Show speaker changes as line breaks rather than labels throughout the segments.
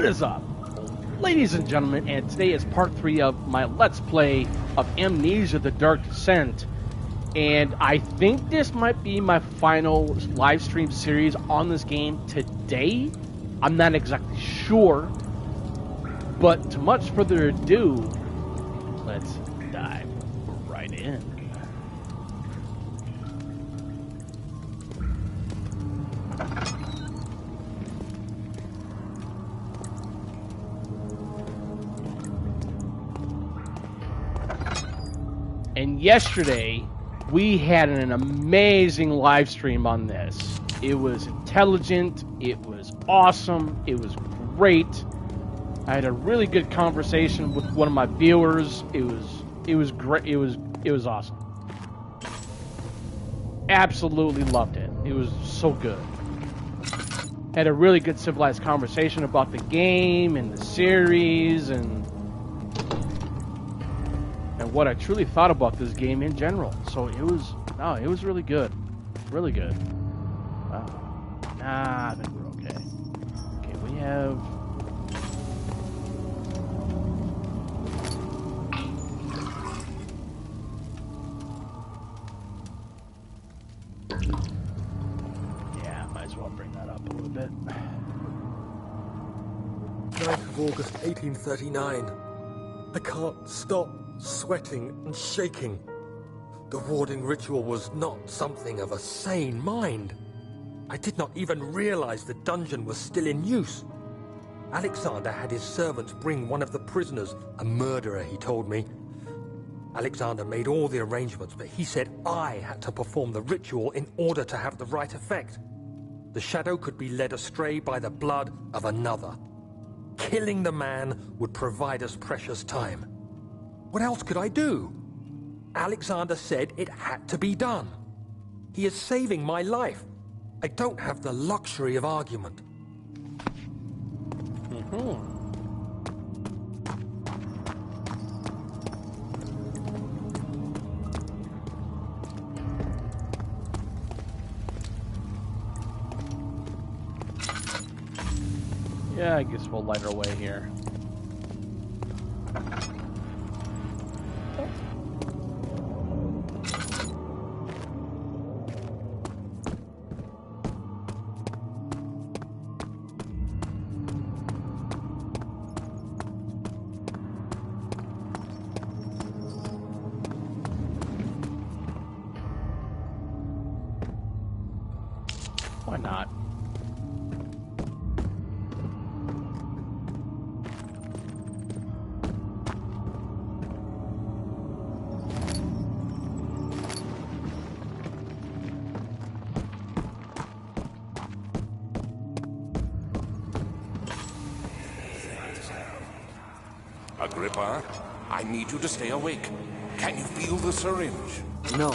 What is up, ladies and gentlemen? And today is part 3 of my Let's Play of Amnesia: The Dark Descent. And I think this might be my final live stream series on this game today. I'm not exactly sure. But to much further ado, let's dive right in. And yesterday, we had an amazing live stream on this. It was intelligent, it was awesome, it was great. I had a really good conversation with one of my viewers. It was great. It was awesome. Absolutely loved it. It was so good. Had a really good civilized conversation about the game and the series and what I truly thought about this game in general. So it was really good. Really good. I think we're okay. Okay, we have... Yeah, might as well bring that up a little bit.
9th of August, 1839. I can't stop sweating and shaking. The warding ritual was not something of a sane mind. I did not even realize the dungeon was still in use. Alexander had his servants bring one of the prisoners, a murderer, he told me. Alexander made all the arrangements, but he said I had to perform the ritual in order to have the right effect. The shadow could be led astray by the blood of another. Killing the man would provide us precious time. What else could I do? Alexander said it had to be done. He is saving my life. I don't have the luxury of argument.
Yeah, I guess we'll light our way here. Why not?
Agrippa, I need you to stay awake. Can you feel the syringe?
No,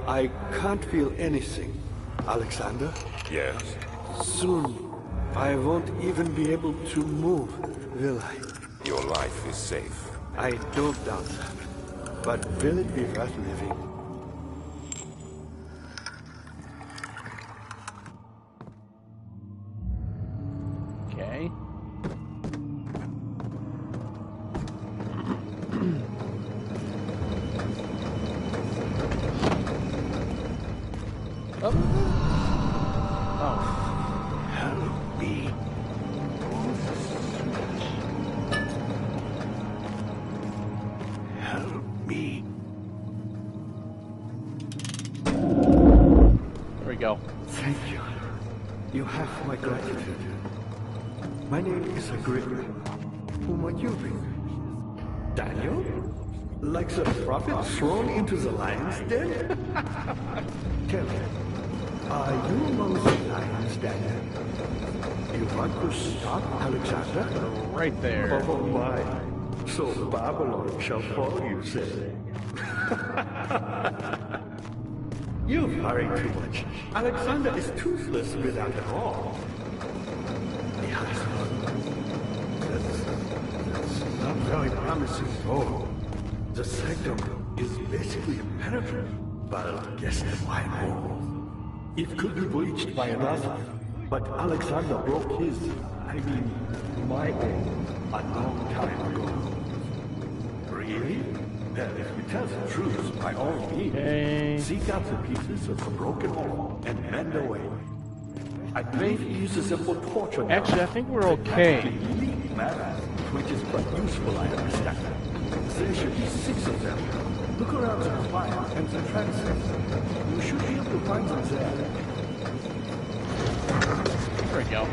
I can't feel anything. Alexander?
Yes?
Soon, I won't even be able to move, will I?
Your life is safe.
I don't doubt that. But will it be worth living?
Okay.
Help me. Help me.
There we go.
Thank you. You have my gratitude. My name is Agrippa. Who might you be? Daniel? Like the prophet thrown into the lion's den? Tell me, are you among the lions, Daniel? You want to stop Alexander?
Right there.
Oh my. So Babylon shall fall, you say? You worry too much. Alexander is toothless without a claw. Yes. That's not very promising at all. The sanctum is basically impenetrable, but I guess why more? It could be breached by another, But Alexander broke his, my own, a long time ago. Really? Well, if you tell the truth, by all means, seek out the pieces of the broken wall and mend away. I believe he uses them for torture now.
Actually, I think we're okay.
Which is quite useful, I understand. There should be 6 of them. Look around the fire and the transits. You should be able to find them there.
There we go.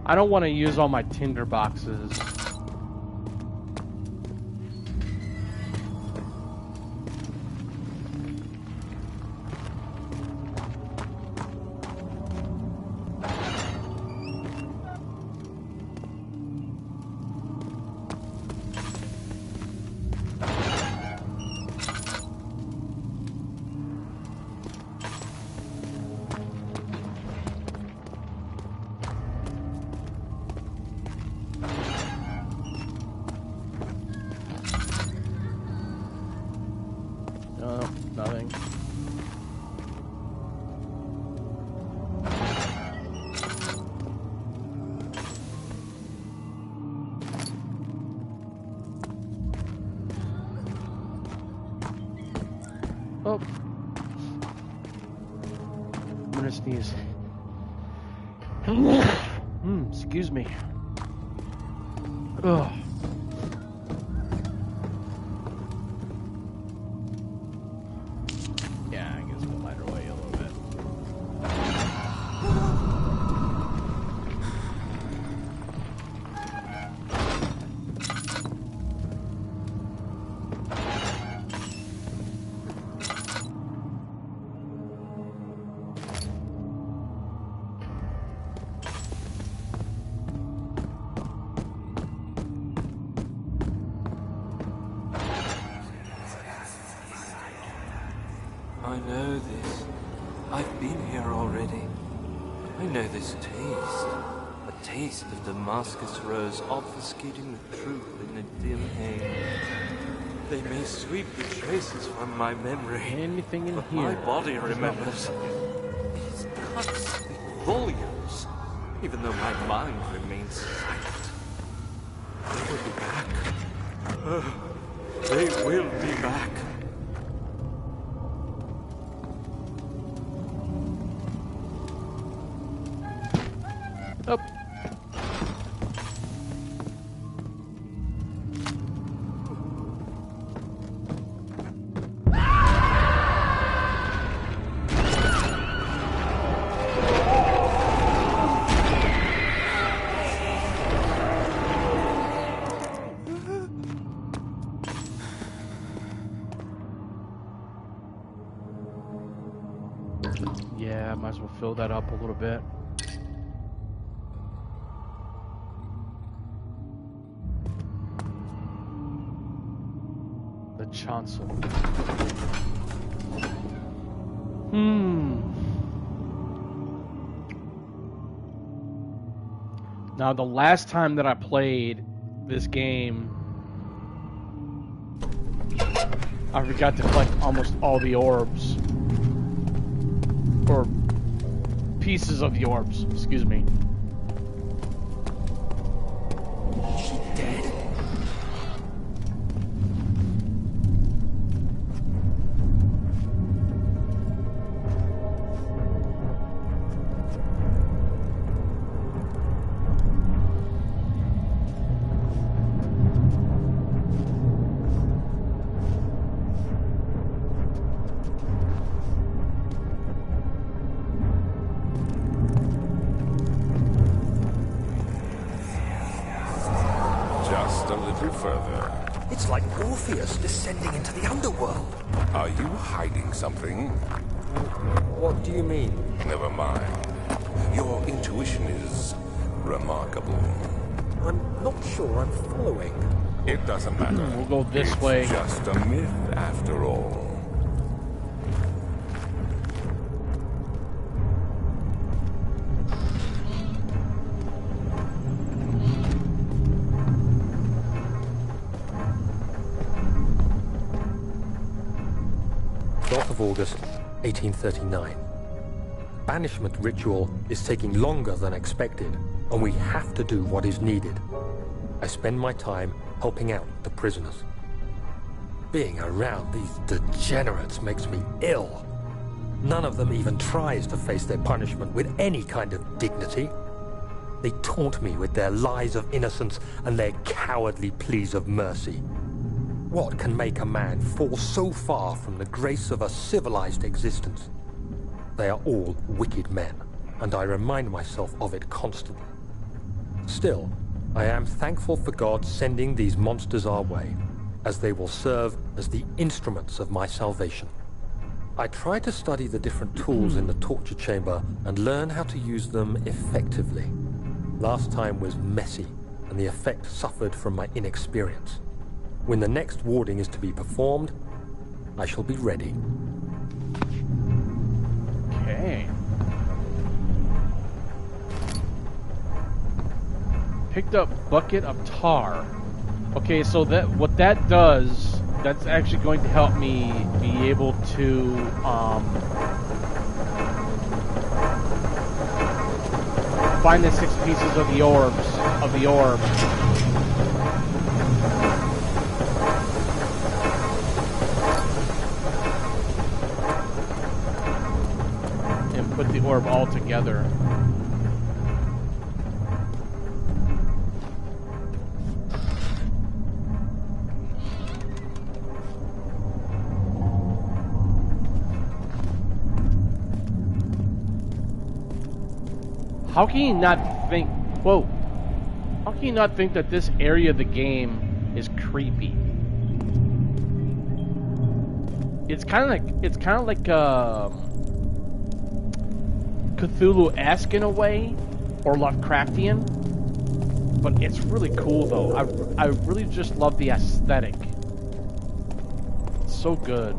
I don't want to use all my tinder boxes. Nothing. Oh. I'm gonna sneeze. Excuse me. Ugh.
I know this. I've been here already. I know this taste. A taste of Damascus rose obfuscating the truth in a dim haze. They may sweep the traces from my memory.
Anything in
but
here?
My body remembers. These cuts speak volumes, even though my mind remains silent. They will be back. They will be back.
Up. Yeah, might as well fill that up a little bit. The chancel. Now, the last time that I played this game, I forgot to collect almost all the orbs. Or pieces of the orbs, excuse me.
Is she dead?
Just a little further.
It's like Orpheus descending into the underworld.
Are you hiding something?
What do you mean?
Never mind. Your intuition is remarkable.
I'm not sure I'm following.
It doesn't matter.
We'll go this
It's
way.
just a myth after all.
of August, 1839. Banishment ritual is taking longer than expected, and we have to do what is needed. I spend my time helping out the prisoners. Being around these degenerates makes me ill. None of them even tries to face their punishment with any kind of dignity. They taunt me with their lies of innocence and their cowardly pleas of mercy. What can make a man fall so far from the grace of a civilized existence? They are all wicked men, and I remind myself of it constantly. Still, I am thankful for God sending these monsters our way, as they will serve as the instruments of my salvation. I try to study the different tools in the torture chamber and learn how to use them effectively. Last time was messy, and the effect suffered from my inexperience. When the next warding is to be performed, I shall be ready.
Okay. Picked up bucket of tar. Okay, so what that does, that's actually going to help me be able to find the 6 pieces of the orb. And put the orb all together. How can you not think, whoa, how can you not think that this area of the game is creepy? It's kind of like Cthulhu-esque in a way, or Lovecraftian, but it's really cool though. I really just love the aesthetic. It's so good.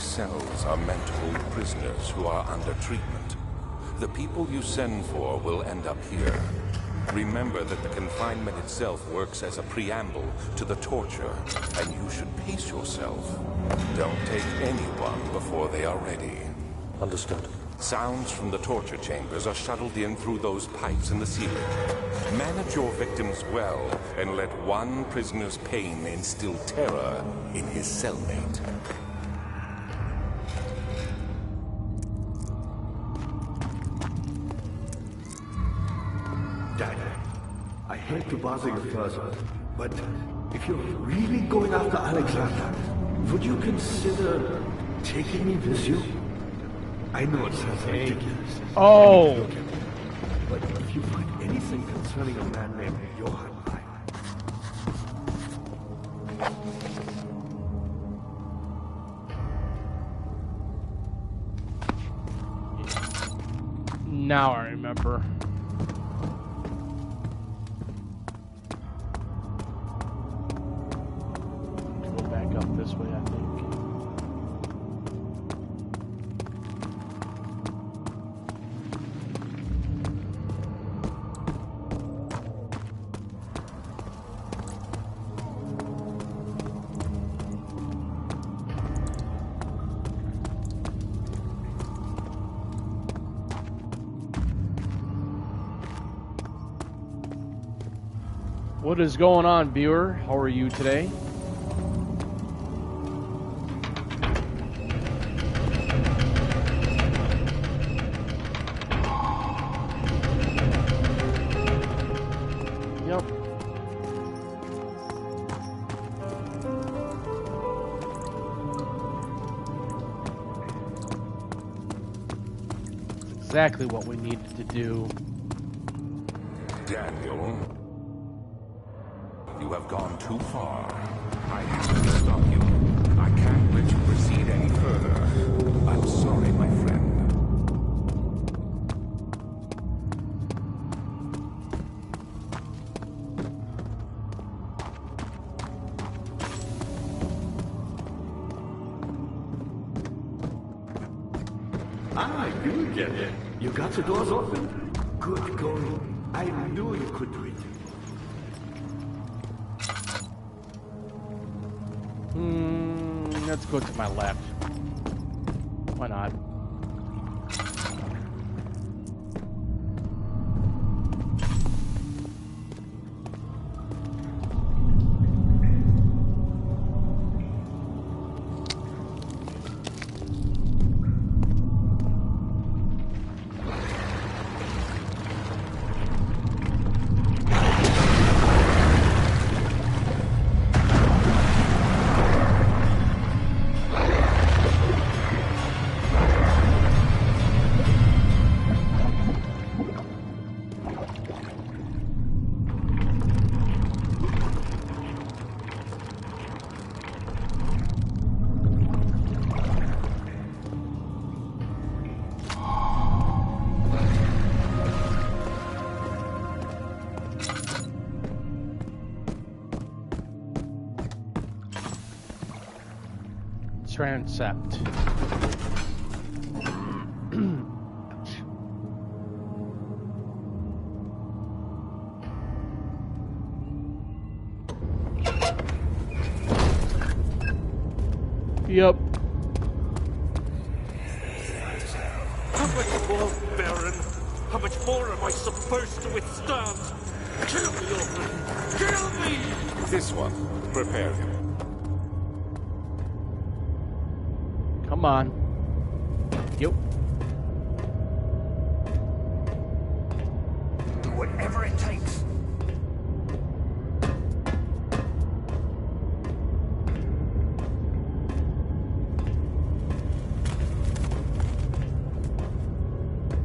These cells are meant to hold prisoners who are under treatment. The people you send for will end up here. Remember that the confinement itself works as a preamble to the torture, and you should pace yourself. Don't take anyone before they are ready.
Understood.
Sounds from the torture chambers are shuttled in through those pipes in the ceiling. Manage your victims well, and let one prisoner's pain instill terror in his cellmate.
Daniel, I hate to bother you further, but if you're really going after Alexander, would you consider taking me with you? I know it sounds ridiculous.
Oh!
But if you find anything concerning a man named Johann,
Now I remember. Go back up this way, I think. What is going on, viewer? How are you today? Yep. That's exactly what we needed to do.
Daniel, you have gone too far. I have to stop you. I can't let you proceed any further. I'm sorry, my friend.
you get it. You got the doors open? Good going. I knew you could do it.
Let's go to my left. Why not? Transept. Yep.
How much more, Baron? How much more am I supposed to withstand? Kill me, Orphan! Kill me!
This one. Prepare him.
Come on. Yep.
Do whatever it takes.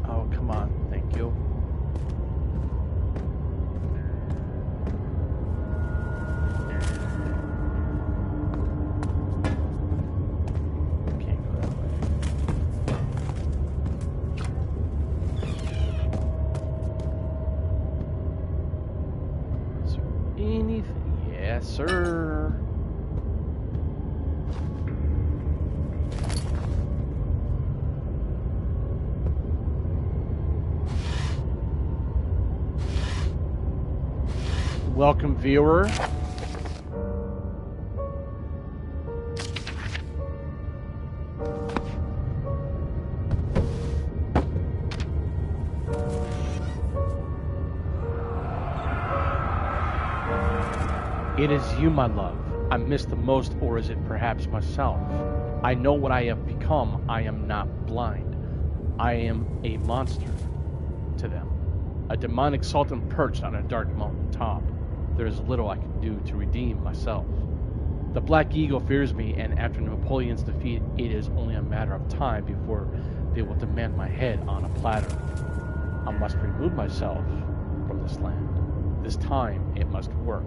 Oh, come on. Thank you. Can't go that way. Is there anything? Yes, sir. Welcome, viewer. It is you, my love, I miss the most, or is it perhaps myself? I know what I have become. I am not blind. I am a monster to them. A demonic sultan perched on a dark mountain top. There is little I can do to redeem myself. The Black Eagle fears me, and after Napoleon's defeat, it is only a matter of time before they will demand my head on a platter. I must remove myself from this land. This time it must work.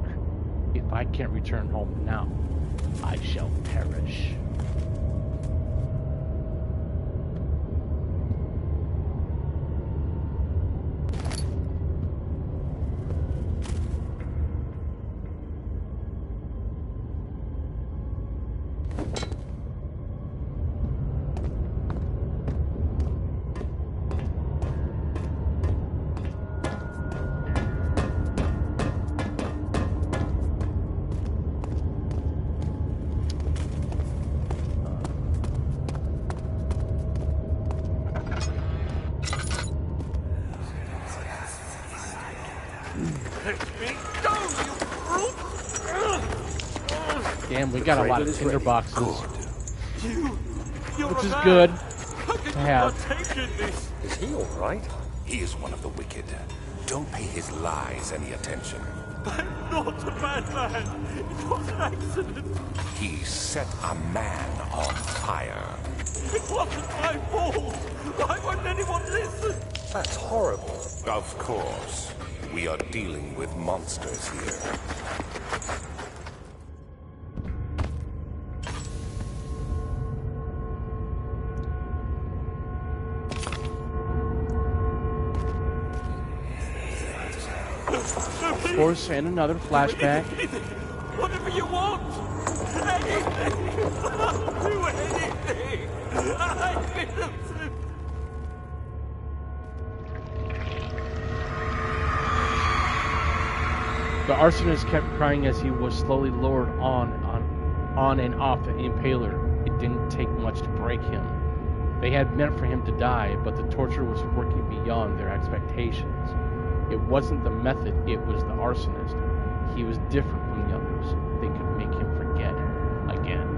If I can't return home now, I shall perish. Damn, we got a lot of tinder boxes, which is good to have.
Is he all right?
He is one of the wicked. Don't pay his lies any attention.
I'm not a bad man. It was an accident.
He set a man on fire.
It wasn't my fault. Why won't anyone listen?
That's horrible.
Of course. We are dealing with monsters here.
Of course, and another flashback.
Whatever you want. Anything. I'll do anything. I'm innocent.
The arsonist kept crying as he was slowly lowered on and off the impaler. It didn't take much to break him. They had meant for him to die, but the torture was working beyond their expectations. It wasn't the method, it was the arsonist. He was different from the others. They could make him forget again.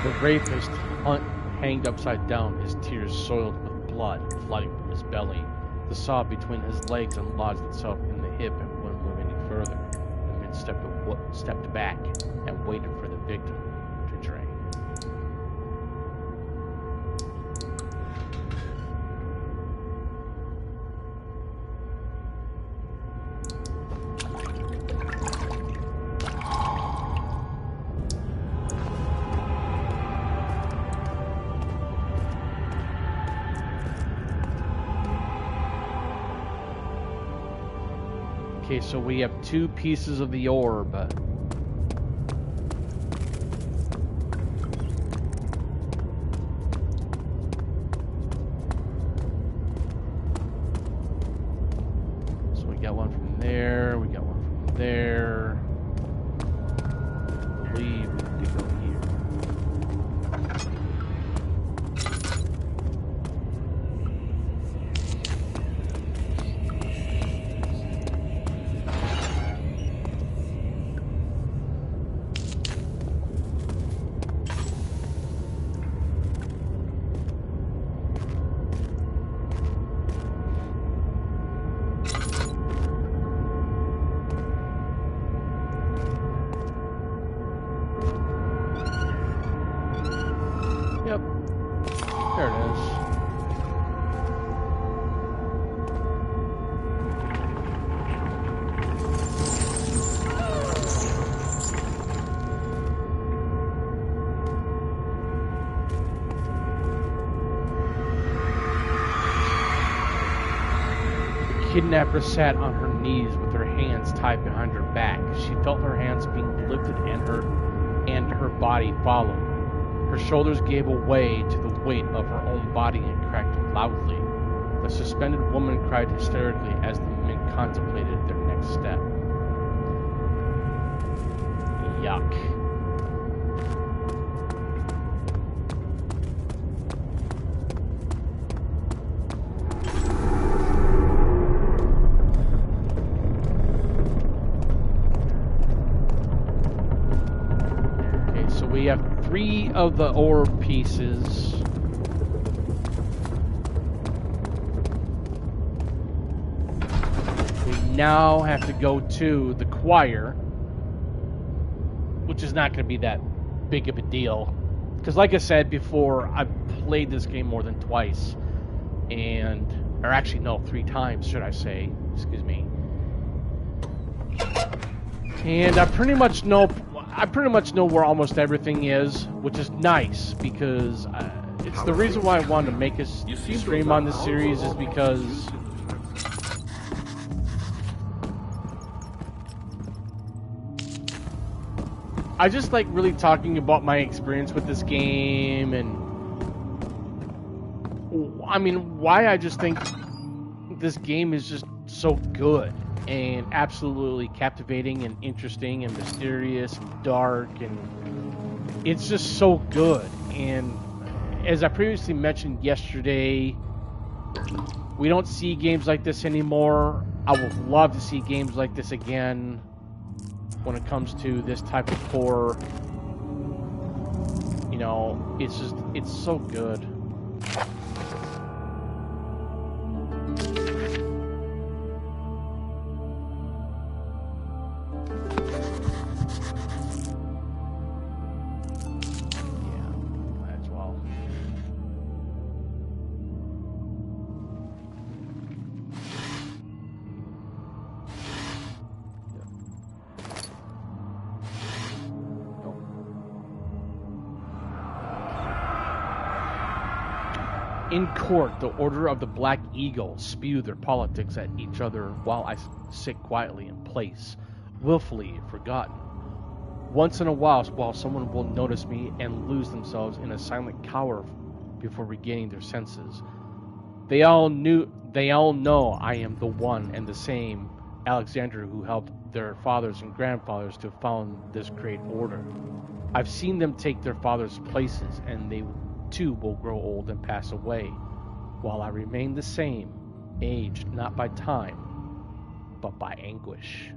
The rapist hanged upside down, his tears soiled with blood flooding from his belly. The saw between his legs and lodged itself in the hip and wouldn't move any further. The men stepped back and waited for the victim to drain. Okay, so we have 2 pieces of the orb. So we got one from there, we got one from there. I believe we need to go here. kidnapper sat on her knees with her hands tied behind her back. She felt her hands being lifted and her body followed. Her shoulders gave way to the weight of her own body and cracked loudly. The suspended woman cried hysterically as the men contemplated their next step. Yuck. Okay, so we have 3 of the orb pieces. Now have to go to the choir, which is not going to be that big of a deal, because like I said before, I've played this game more than twice, or actually no, 3 times should I say, excuse me, and I pretty much know where almost everything is, which is nice, because it's the reason why I wanted to make a stream on this series, is because I just like really talking about my experience with this game, and I mean why I just think this game is just so good and absolutely captivating and interesting and mysterious and dark, and it's just so good. And as I previously mentioned yesterday, we don't see games like this anymore. I would love to see games like this again. When it comes to this type of horror, you know, it's so good. Yeah, might as well. In court, the Order of the Black Eagle spew their politics at each other while I sit quietly in place, willfully forgotten. Once in a while someone will notice me and lose themselves in a silent cower before regaining their senses. They all know I am the one and the same Alexander who helped their fathers and grandfathers to found this great order. I've seen them take their fathers' places, and they too will grow old and pass away, while I remain the same, aged not by time, but by anguish.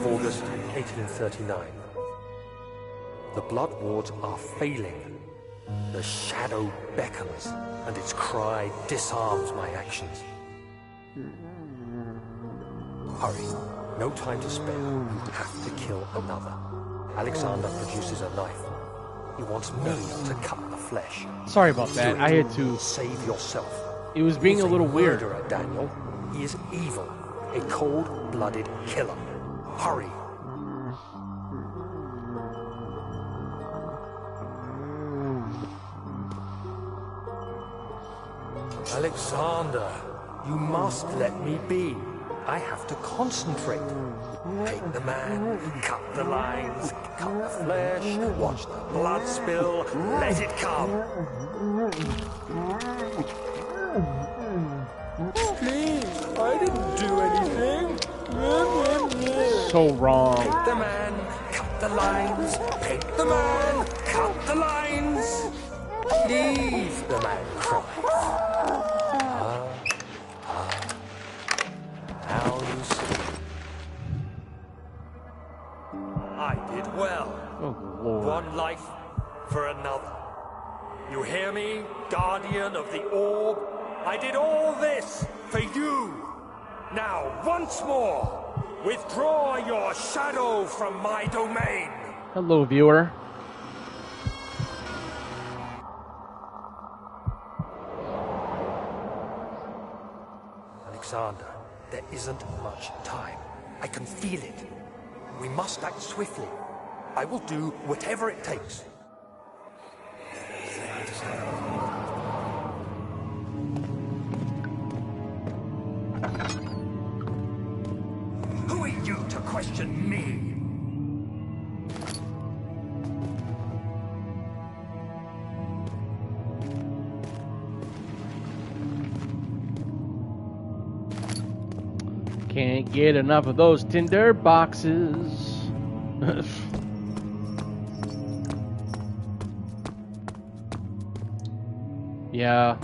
August 1839. The blood wards are failing. The shadow beckons, and its cry disarms my actions. Hurry. No time to spare. You have to kill another. Alexander produces a knife. He wants me to cut the flesh.
Sorry about that. I had to
save yourself.
It was being a little weird.
Murderer, Daniel. He is evil. A cold-blooded killer. Hurry. Alexander, you must let me be. I have to concentrate. Take the man, cut the lines, cut the flesh, watch the blood spill, let it come. Please, I didn't do anything.
So wrong.
Paint the man, cut the lines, paint the man, cut the lines. Leave the man cries. Now you see. I did well.
Oh, Lord.
One life for another. You hear me, Guardian of the Orb? I did all this for you. Now, once more, withdraw your shadow from my domain.
Hello, viewer.
Alexander, there isn't much time. I can feel it. We must act swiftly. I will do whatever it takes. Who are you to question me?
Can't get enough of those Tinder boxes. Yeah,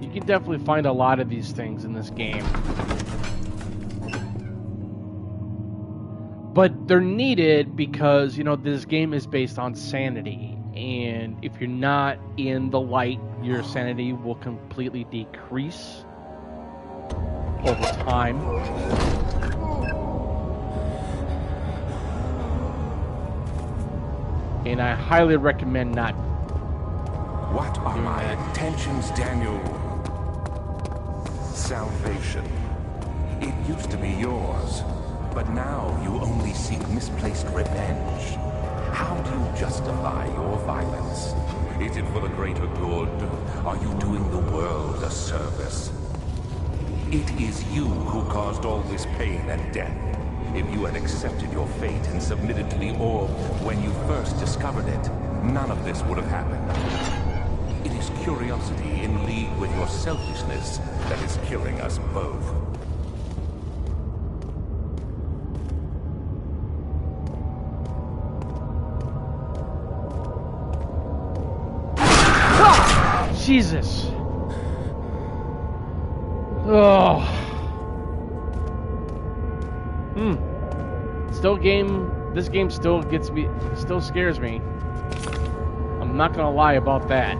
you can definitely find a lot of these things in this game. But they're needed because, you know, this game is based on sanity. And if you're not in the light, your sanity will completely decrease over time. And I highly recommend not.
What are my intentions, Daniel? Salvation. It used to be yours, but now you only seek misplaced revenge. How do you justify your violence? Is it for the greater good? Are you doing the world a service? It is you who caused all this pain and death. If you had accepted your fate and submitted to the orb when you first discovered it, none of this would have happened. It is curiosity in league with your selfishness that is killing us both.
Jesus. Oh. This game still gets me, still scares me. I'm not gonna lie about that.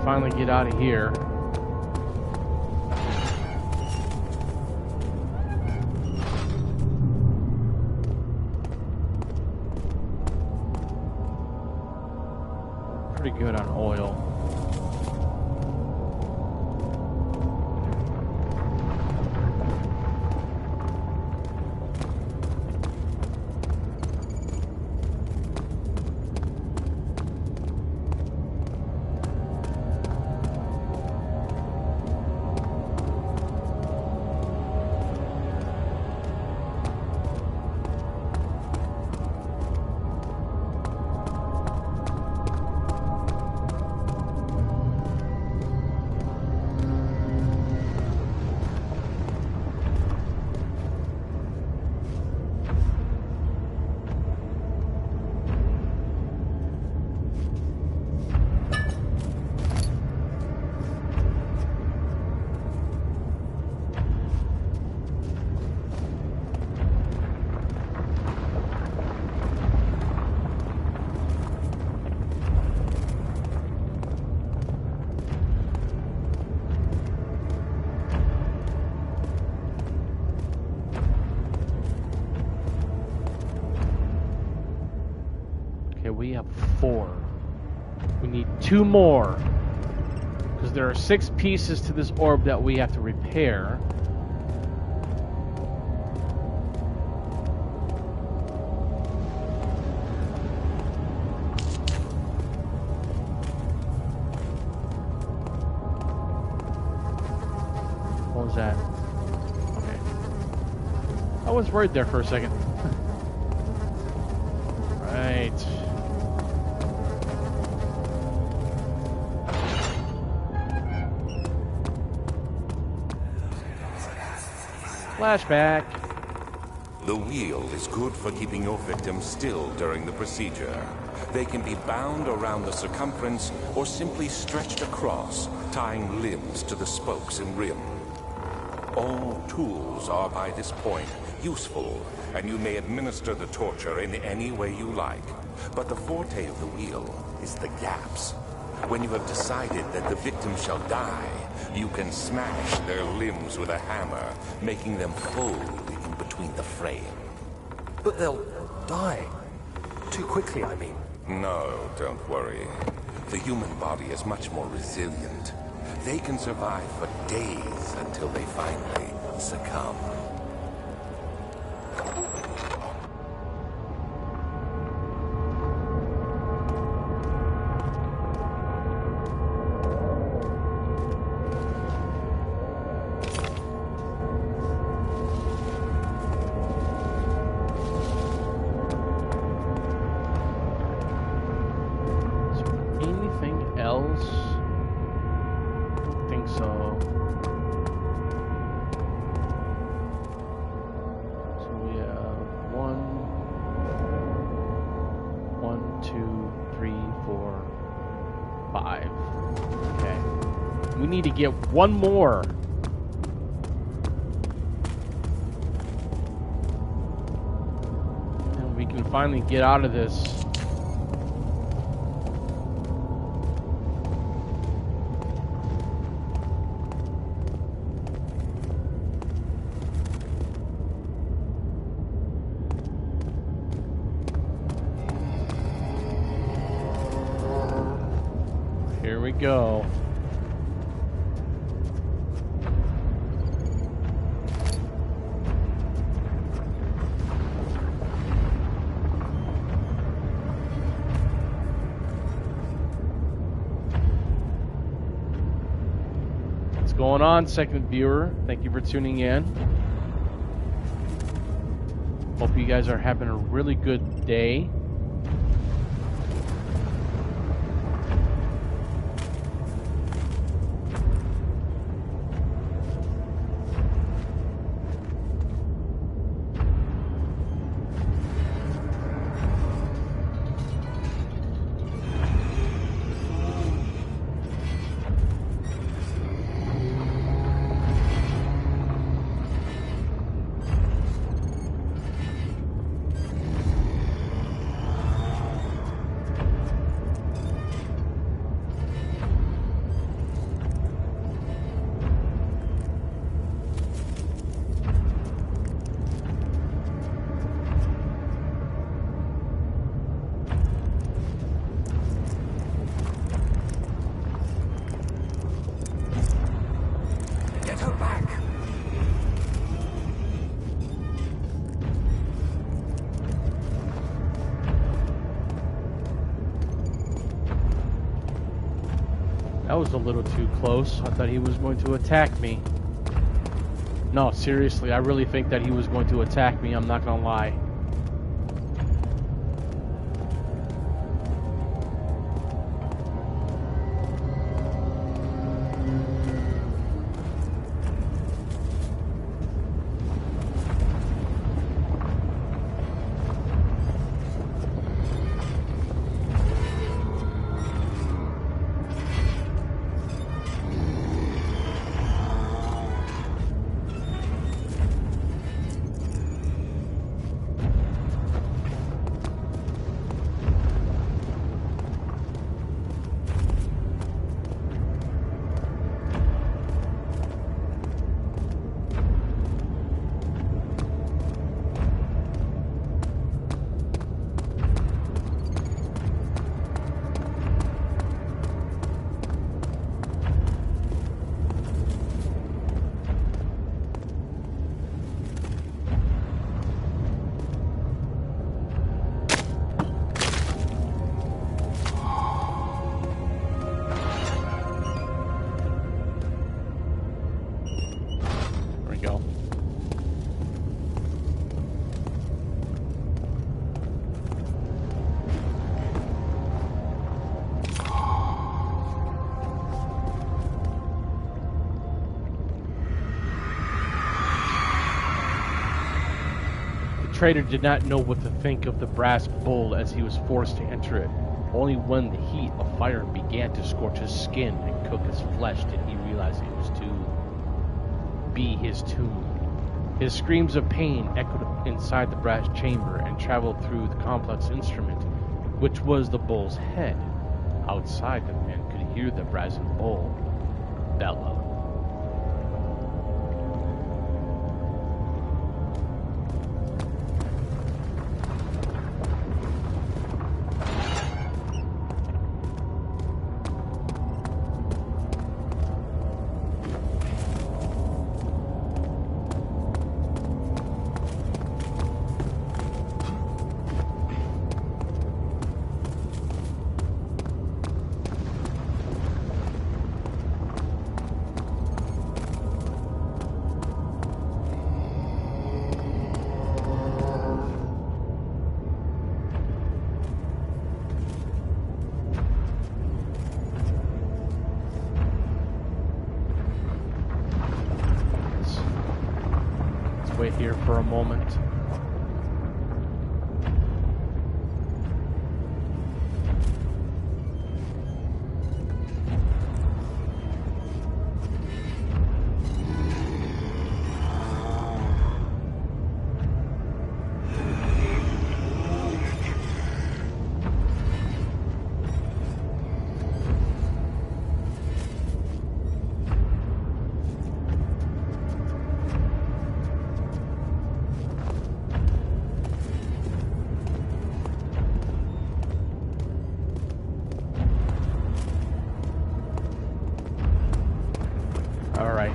Finally get out of here. Pretty good on oil. We have 4. We need 2 more. Because there are 6 pieces to this orb that we have to repair. was that? Okay. I was worried there for a second. Right. Flashback.
The wheel is good for keeping your victim still during the procedure. They can be bound around the circumference or simply stretched across, tying limbs to the spokes and rim. All tools are by this point useful, and you may administer the torture in any way you like. But the forte of the wheel is the gaps. When you have decided that the victim shall die, you can smash their limbs with a hammer, making them fold in between the frame.
But they'll die. Too quickly, I mean.
No, don't worry. The human body is much more resilient. They can survive for days until they finally succumb.
Get one more. And we can finally get out of this. Here we go. Going on, second viewer. Thank you for tuning in. Hope you guys are having a really good day. That was a little too close. I thought he was going to attack me. No, seriously, I really think that he was going to attack me. I'm not gonna lie. trader did not know what to think of the brass bowl as he was forced to enter it. Only when the heat of fire began to scorch his skin and cook his flesh did he realize it was to be his tomb. His screams of pain echoed inside the brass chamber and traveled through the complex instrument, which was the bull's head. Outside, the man could hear the brazen bull bellow. Wait here for a moment. All right.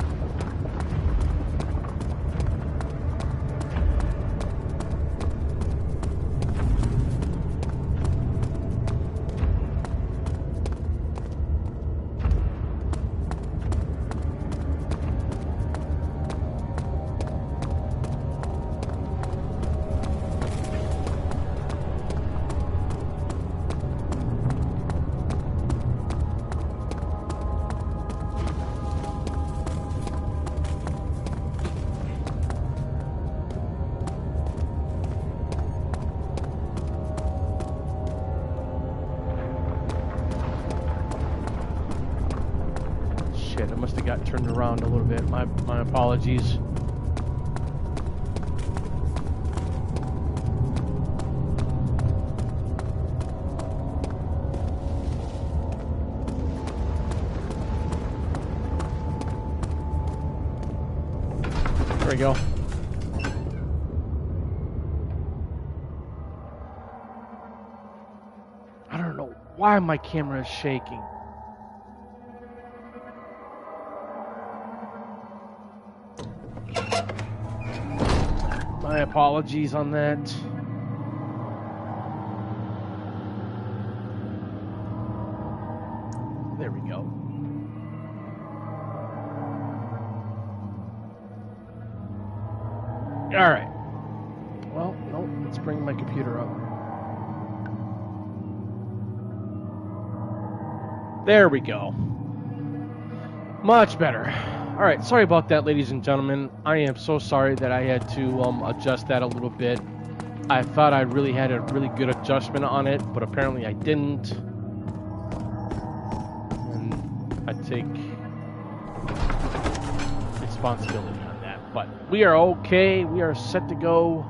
Shit, I must have got turned around a little bit. My apologies. There we go. I don't know why my camera is shaking. My apologies on that. There we go. All right. Well, no, let's bring my computer up. There we go. Much better. All right, sorry about that, ladies and gentlemen. I am so sorry that I had to adjust that a little bit. I thought I really had a really good adjustment on it, but apparently I didn't. And I take responsibility on that. But we are okay. We are set to go.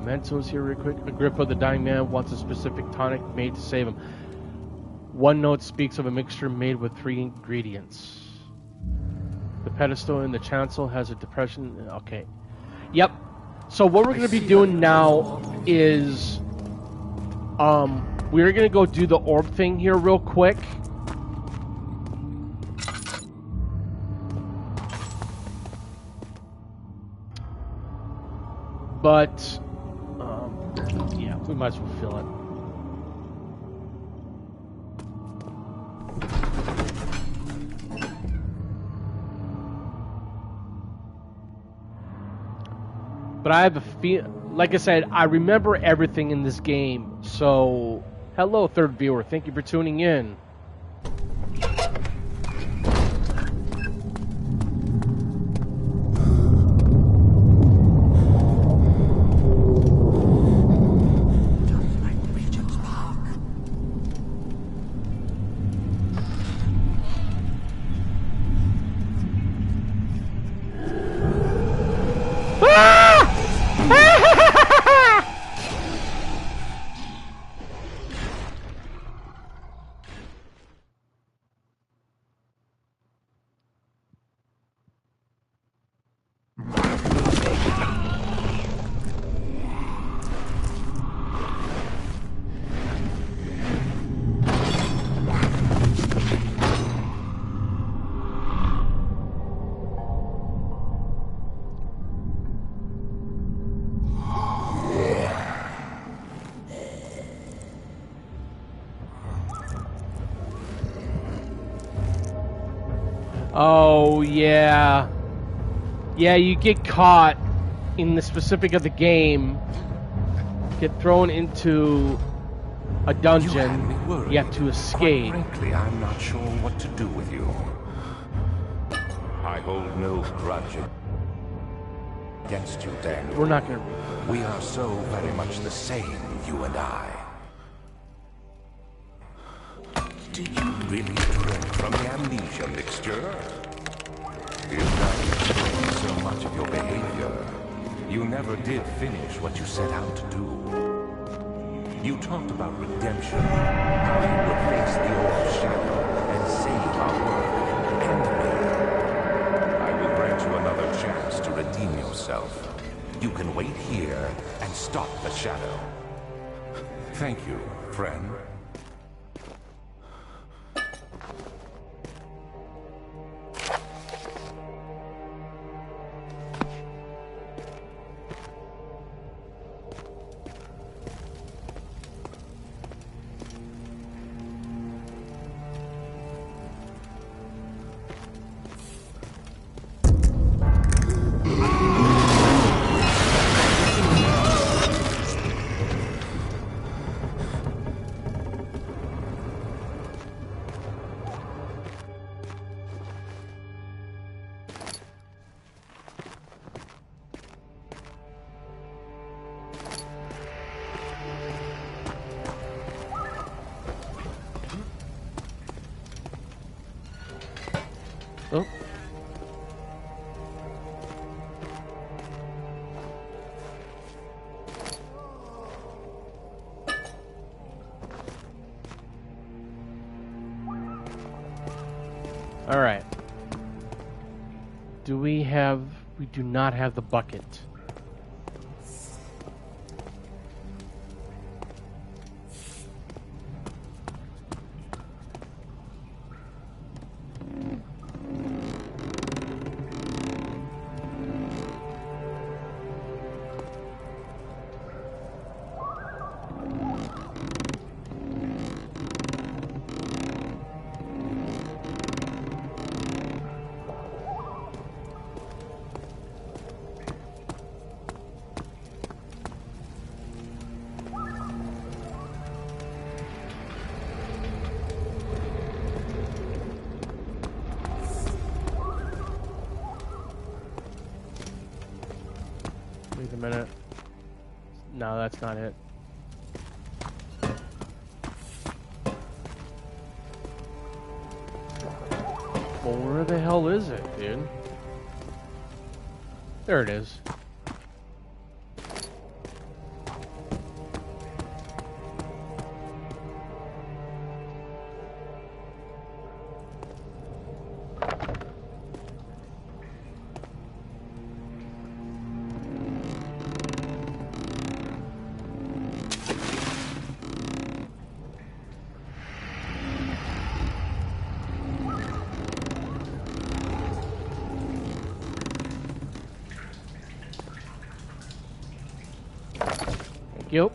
Mementos here real quick. Agrippa, the dying man, wants a specific tonic made to save him. One note speaks of a mixture made with 3 ingredients. The pedestal in the chancel has a depression. Okay. Yep. So what we're going to be doing now is we're going to go do the orb thing here real quick. but yeah, we might as well fill it. But I have a feel, like I said, I remember everything in this game. So, hello, third viewer. Thank you for tuning in. Oh, yeah. Yeah, you get caught in the specific of the game, get thrown into a dungeon, you have to escape.
Quite frankly, I'm not sure what to do with you. I hold no grudge against you, Daniel.
We're not gonna...
We are so very much the same, you and I. Did you really drink from the amnesia mixture? If that explains so much of your behavior, you never did finish what you set out to do. You talked about redemption, how you would face the old shadow and save our world and me. I will grant you another chance to redeem yourself. You can wait here and stop the shadow. Thank you, friend.
Oh. All right. Do we have... We do not have the bucket. Wait a minute. No, that's not it. Well, where the hell is it, dude? There it is. Yep.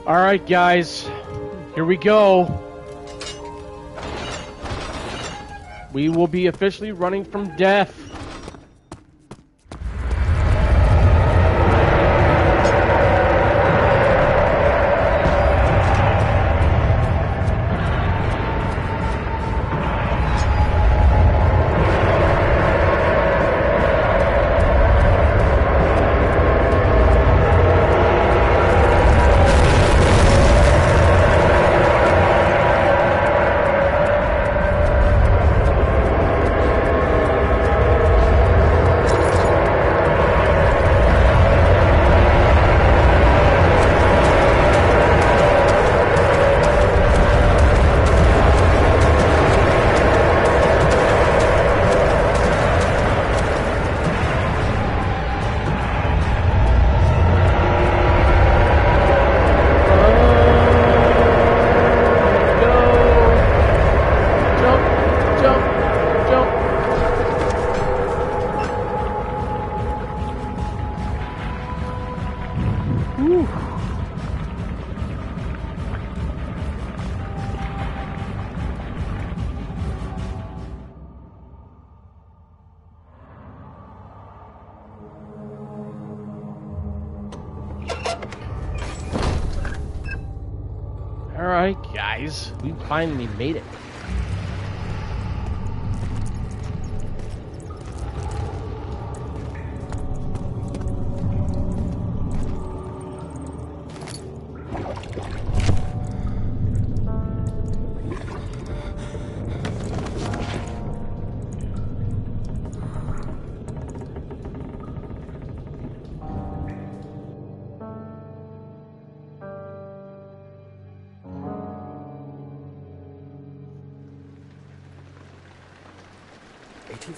All right, guys, here we go. We will be officially running from death. Alright, guys, we finally made it.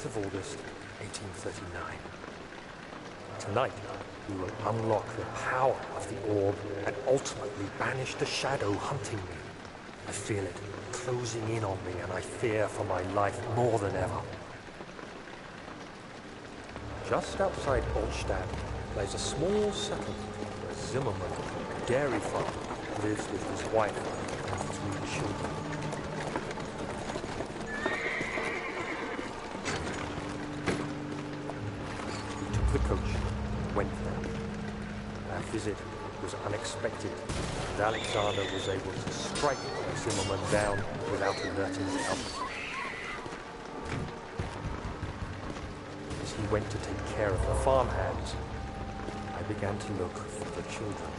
Of August, 1839. Tonight, we will unlock the power of the orb and ultimately banish the shadow hunting me. I feel it closing in on me, and I fear for my life more than ever. Just outside Altstadt lies a small settlement where Zimmerman, a dairy farmer, lives with his wife and 3 children. The coach went there. Our visit was unexpected, and Alexander was able to strike Zimmerman down without alerting the others. As he went to take care of the farmhands, I began to look for the children.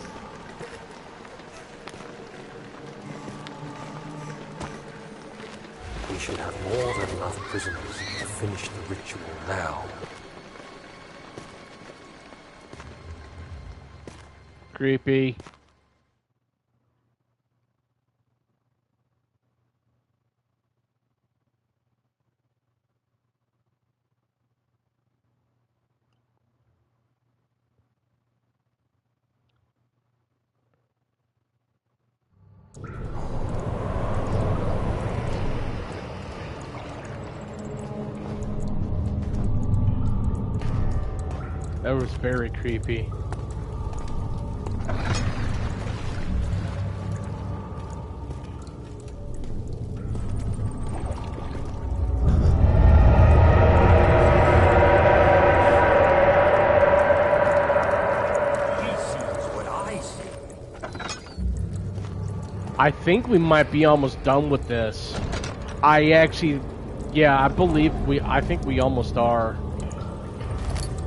We should have more than enough prisoners to finish the ritual now.
Creepy. That was very creepy. I think we might be almost done with this. I think we almost are.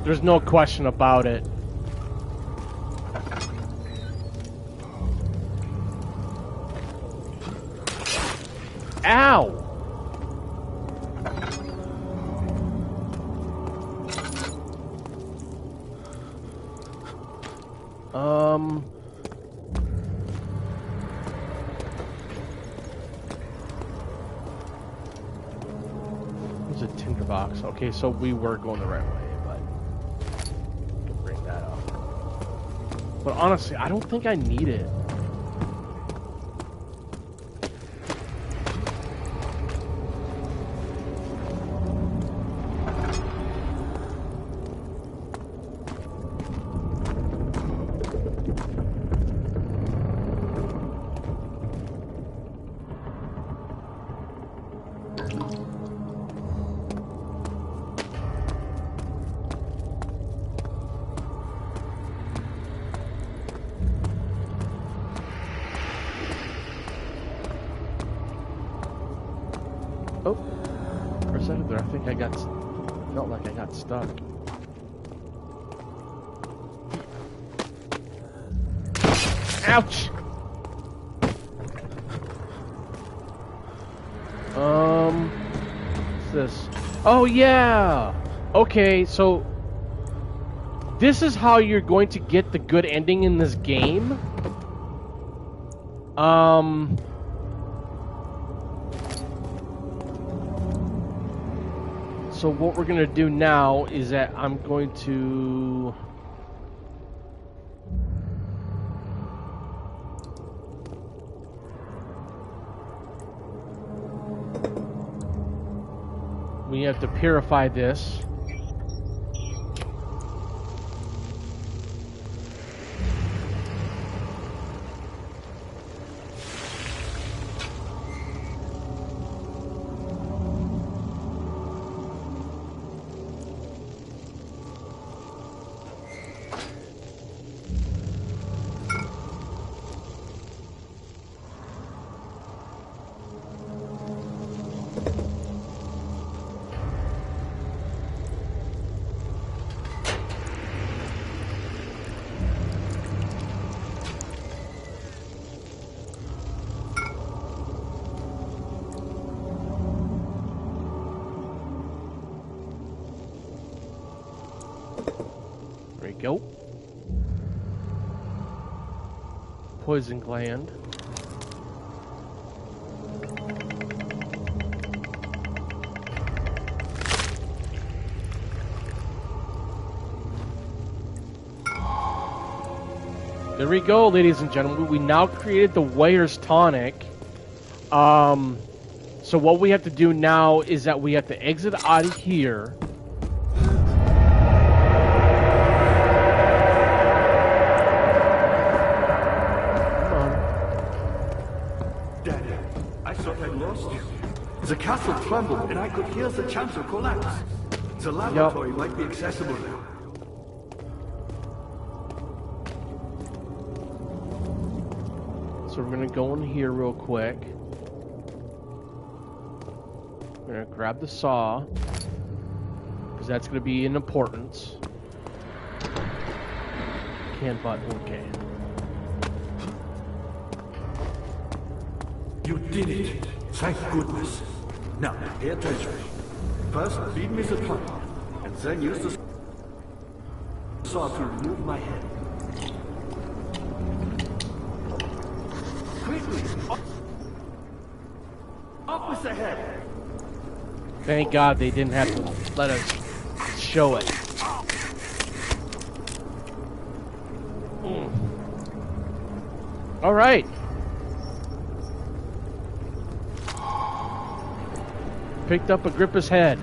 There's no question about it. Ow! There's a tinderbox. Okay, so we were going the right way, but we'll bring that up. But honestly, I don't think I need it. Oh, for a second there, I think I felt like I got stuck. Ouch! What's this? Oh yeah! Okay, so this is how you're going to get the good ending in this game. So what we're going to do now is that I'm going to... We have to purify this. There we go. Poison gland. There we go, ladies and gentlemen. We now created the Weir's Tonic. So what we have to do now is that we have to exit out of here.
The castle trembled, and I could hear the chancel collapse. The laboratory might be accessible now.
So we're gonna go in here real quick. We're gonna grab the saw, because that's gonna be in importance. Can button, okay.
You did it! Thank goodness. Now, pay attention. First, feed me the trunk, and then use the saw to remove my head. Quickly! Up with the head!
Thank God they didn't have to let us show it. All right. Picked up Agrippa's head.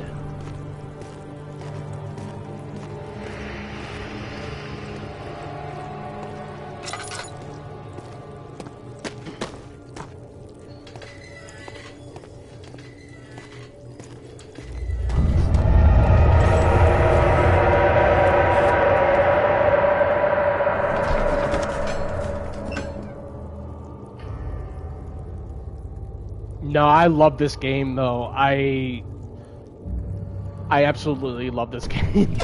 No, I love this game though. I absolutely love this game.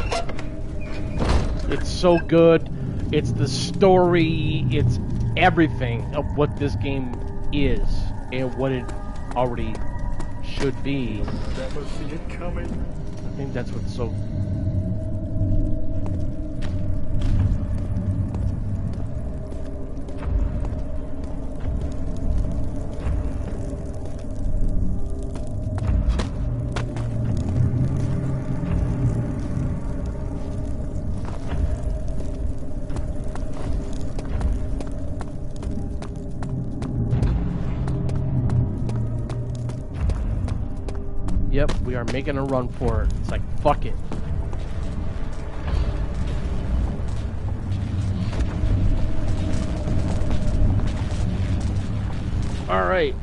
It's so good. It's the story. It's everything of what this game is and what it already should be.
Never see it coming.
I think that's what's so... Yep, we are making a run for it. It's like, fuck it. Alright.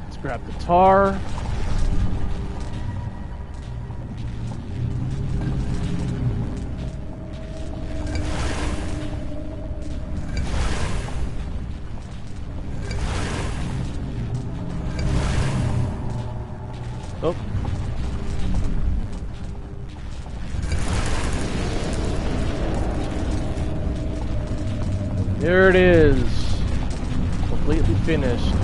Let's grab the tar. Oh. There it is. Completely finished.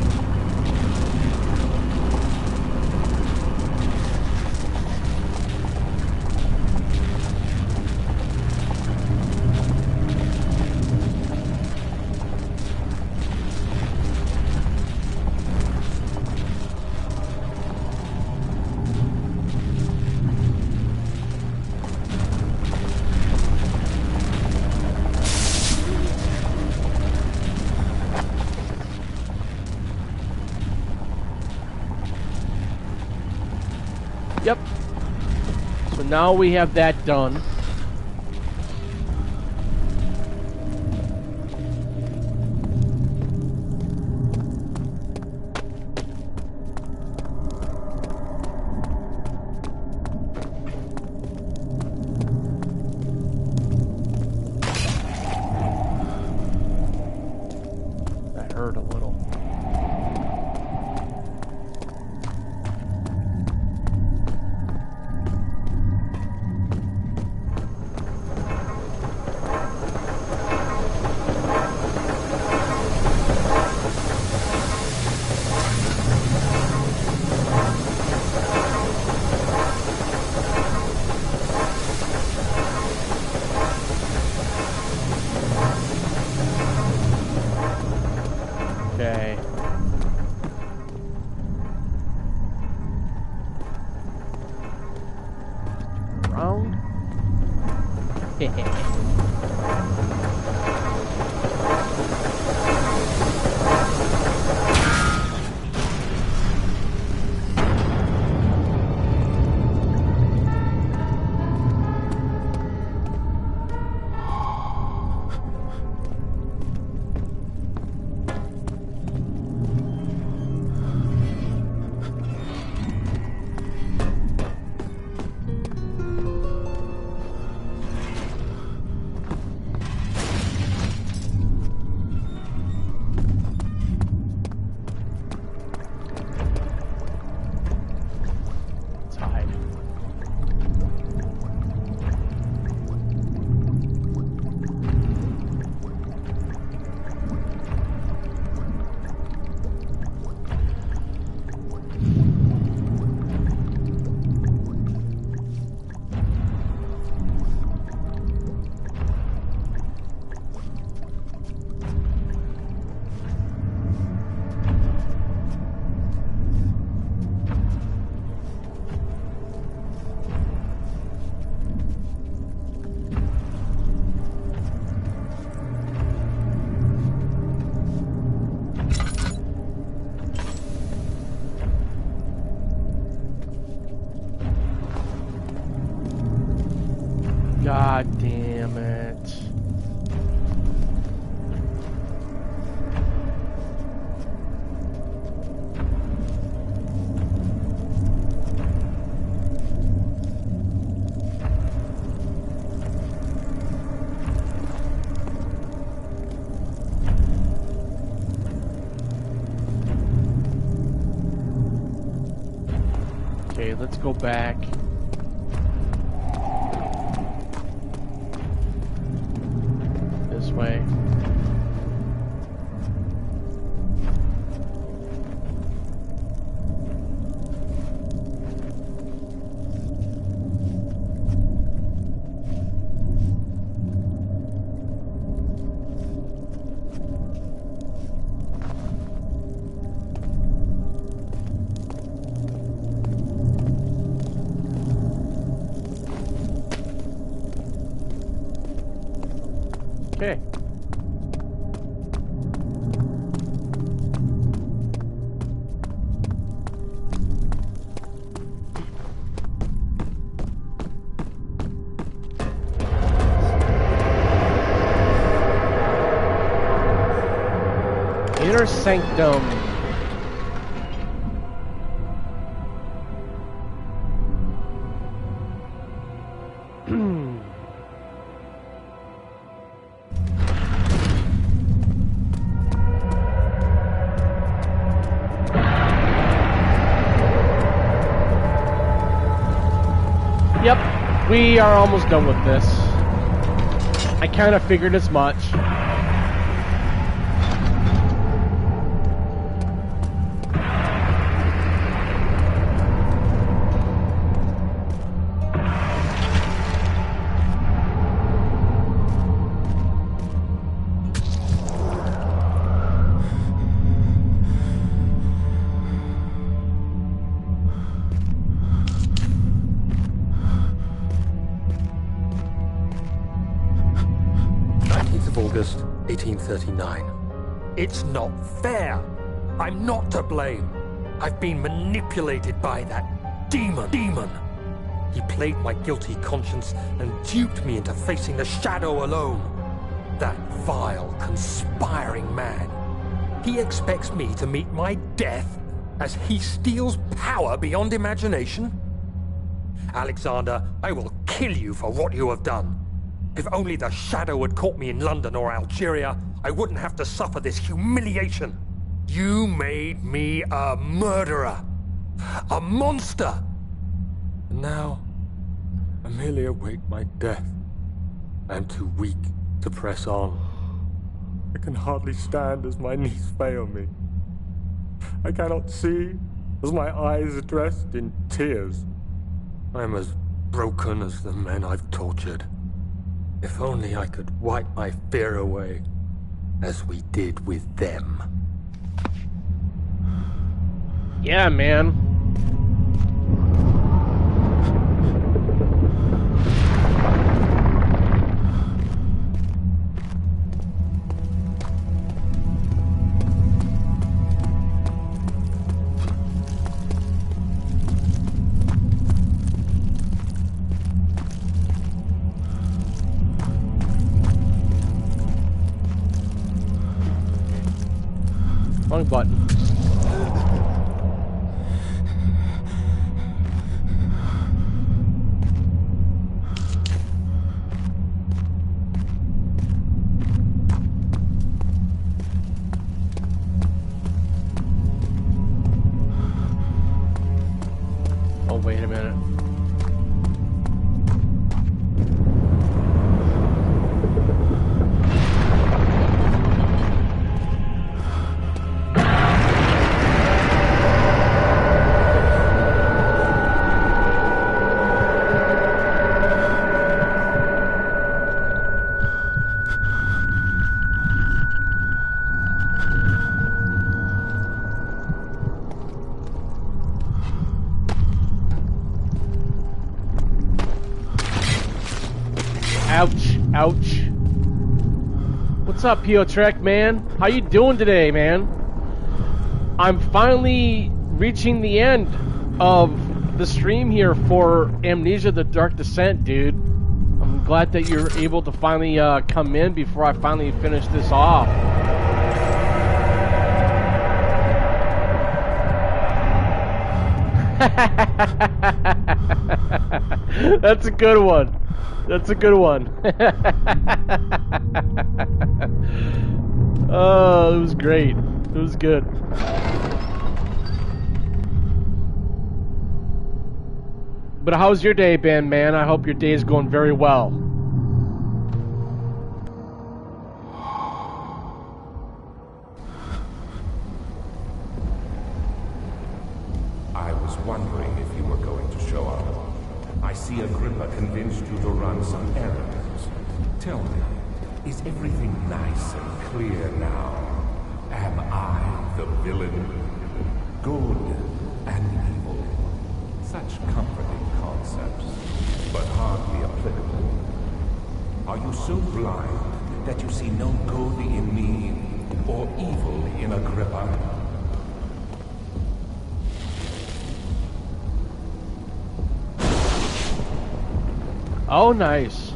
Yep. So now we have that done. That hurt a little. Okay. Round. Let's hide. God damn it. Okay, let's go back. This way. Okay. Inner Sanctum. Yep, we are almost done with this. I kind of figured as much.
August 1839. It's not fair. I'm not to blame. I've been manipulated by that demon. He played my guilty conscience and duped me into facing the shadow alone. That vile, conspiring man. He expects me to meet my death as he steals power beyond imagination? Alexander, I will kill you for what you have done. If only the shadow had caught me in London or Algeria, I wouldn't have to suffer this humiliation. You made me a murderer. A monster. And now, I merely await my death. I am too weak to press on. I can hardly stand as my knees fail me. I cannot see as my eyes are dressed in tears. I am as broken as the men I've tortured. If only I could wipe my fear away, as we did with them.
Yeah, man. Wrong button. Oh, wait a minute. Ouch, ouch. What's up, Piotrek, man? How you doing today, man? I'm finally reaching the end of the stream here for Amnesia the Dark Descent, dude. I'm glad that you're able to finally come in before I finally finish this off. That's a good one. That's a good one. Oh, it was great. It was good. But how's your day been, man? I hope your day is going very well.
I was wondering if you were going to show up. I see Agrippa convinced you to run some errands. Tell me, is everything nice and clear now? Am I the villain? Good and evil. Such comforting concepts, but hardly applicable. Are you so blind that you see no good in me or evil in Agrippa?
Oh, nice.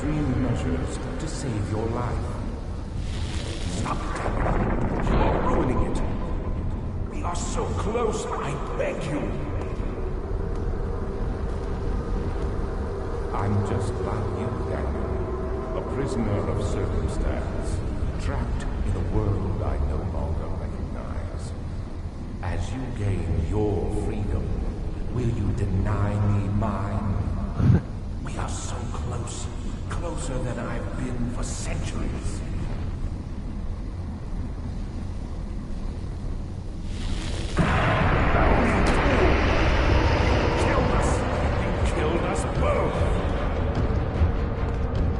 extreme measures to save your life. Stop it. You are ruining it. We are so close, I beg you. I'm just like you, Daniel. A prisoner of circumstance. Trapped in a world I no longer recognize. As you gain your freedom, will you deny me mine? We are so close. Closer than I've been for centuries.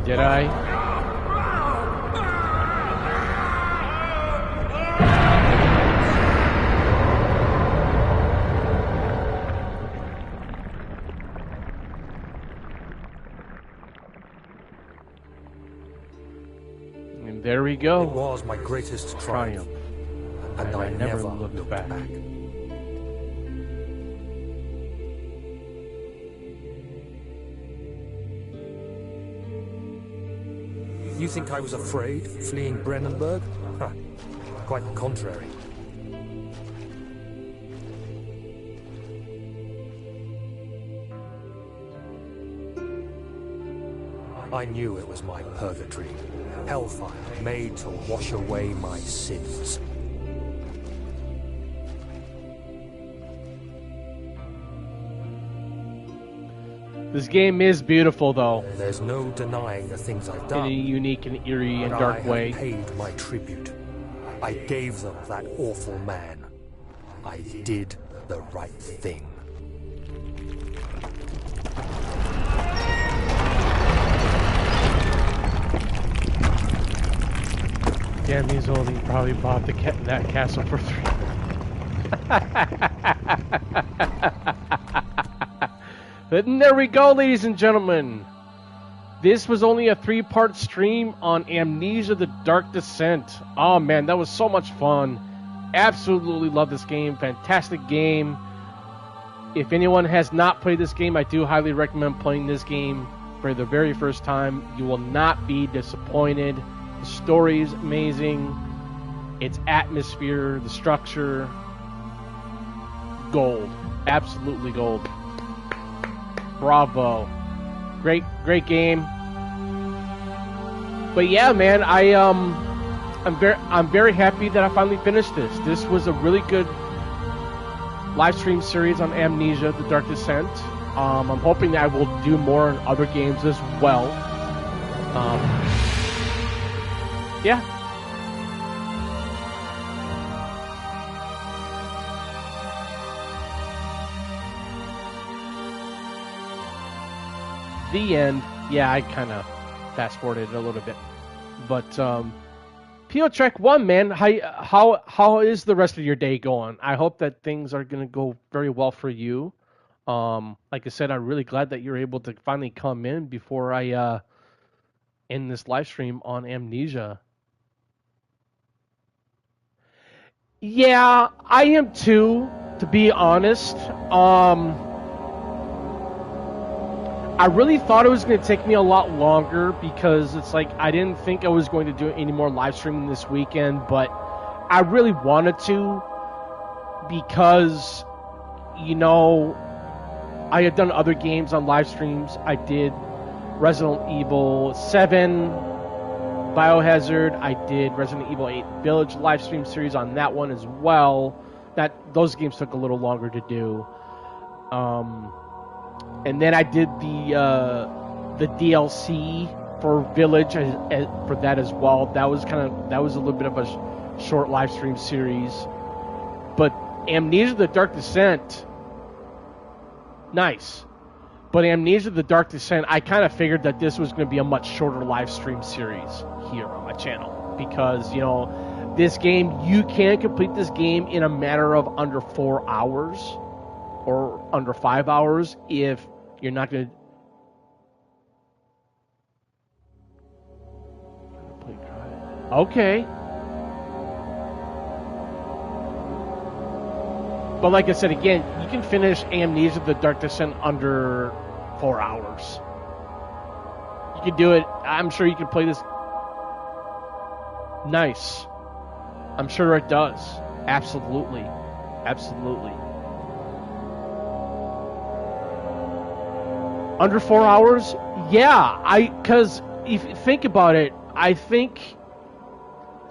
Did I? And there we go.
It was my greatest triumph. And I never looked back. You think I was afraid, fleeing Brennenburg? Huh. Quite the contrary. I knew it was my purgatory. Hellfire made to wash away my sins.
This game is beautiful, though.
There's no denying the things I've done.
In a unique and eerie and
But
dark way.
I paid my tribute. I gave them that awful man. I did the right thing.
Damn, he's old. He probably bought that castle for 3. And there we go, ladies and gentlemen. This was only a 3-part stream on Amnesia: The Dark Descent. Oh man, that was so much fun. Absolutely love this game. Fantastic game. If anyone has not played this game, I do highly recommend playing this game for the very first time. You will not be disappointed. The story is amazing. Its atmosphere, the structure, gold. Absolutely gold. Bravo. Great game. But yeah, man, I'm very happy that I finally finished this. This was a really good live stream series on Amnesia: The Dark Descent. I'm hoping that I will do more in other games as well. Yeah. The end. Yeah, I kind of fast-forwarded it a little bit. But, PO Trek 1, man, how is the rest of your day going? I hope that things are going to go very well for you. Like I said, I'm really glad that you're able to finally come in before I end this live stream on Amnesia. Yeah, I am too, to be honest. I really thought it was going to take me a lot longer because it's like I didn't think I was going to do any more live streaming this weekend, but I really wanted to because, you know, I had done other games on live streams. I did Resident Evil 7, Biohazard. I did Resident Evil 8 Village live stream series on that one as well. Those games took a little longer to do. And then I did the DLC for Village for that as well. That was a little bit of a short live stream series. But Amnesia: The Dark Descent, nice. But Amnesia: The Dark Descent, I kind of figured that this was going to be a much shorter live stream series here on my channel because, you know, this game, you can complete this game in a matter of under 4 hours or under 5 hours if you're not going to... Okay. But like I said, again, you can finish Amnesia: The Dark Descent under 4 hours. can do it. I'm sure you can play this. Nice. I'm sure it does. Absolutely. Absolutely. Under 4 hours? Yeah, because if you think about it, I think